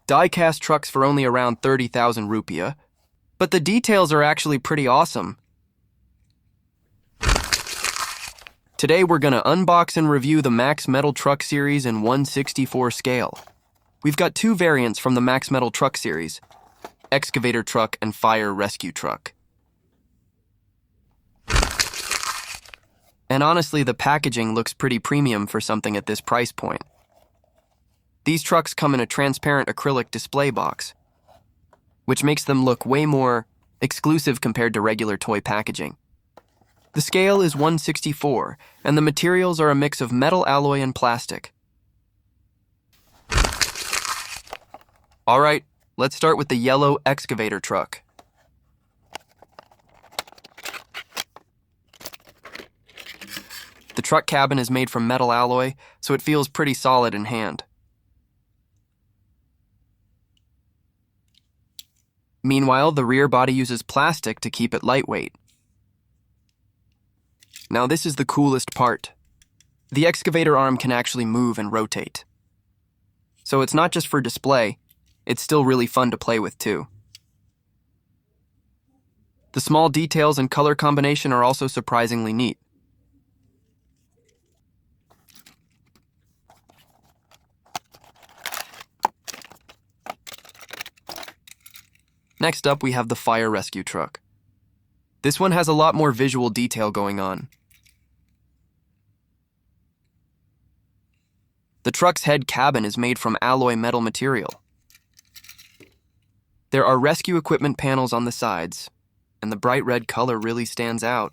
die-cast trucks for only around 30,000 rupiah, but the details are actually pretty awesome. Today we're gonna unbox and review the Max Metal Truck series in 1/64 scale. We've got two variants from the Max Metal Truck series, Excavator Truck and Fire Rescue Truck. And honestly, the packaging looks pretty premium for something at this price point. These trucks come in a transparent acrylic display box, which makes them look way more exclusive compared to regular toy packaging. The scale is 1/64, and the materials are a mix of metal alloy and plastic. All right, let's start with the yellow excavator truck. The truck cabin is made from metal alloy, so it feels pretty solid in hand. Meanwhile, the rear body uses plastic to keep it lightweight. Now this is the coolest part. The excavator arm can actually move and rotate. So it's not just for display, it's still really fun to play with too. The small details and color combination are also surprisingly neat. Next up, we have the Fire Rescue Truck. This one has a lot more visual detail going on. The truck's head cabin is made from alloy metal material. There are rescue equipment panels on the sides, and the bright red color really stands out.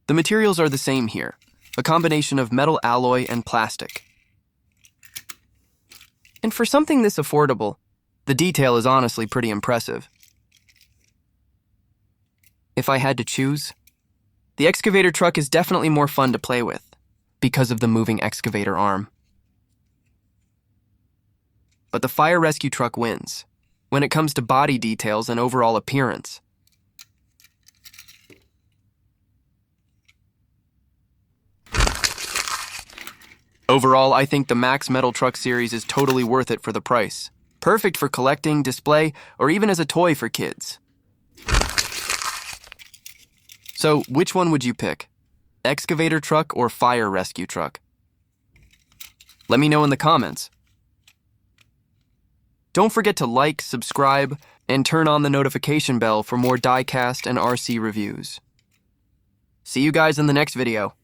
The materials are the same here, a combination of metal alloy and plastic. And for something this affordable, the detail is honestly pretty impressive. If I had to choose, the excavator truck is definitely more fun to play with because of the moving excavator arm. But the fire rescue truck wins when it comes to body details and overall appearance. Overall, I think the Max Metal Truck series is totally worth it for the price. Perfect for collecting, display, or even as a toy for kids. So, which one would you pick? Excavator truck or fire rescue truck? Let me know in the comments. Don't forget to like, subscribe, and turn on the notification bell for more diecast and RC reviews. See you guys in the next video.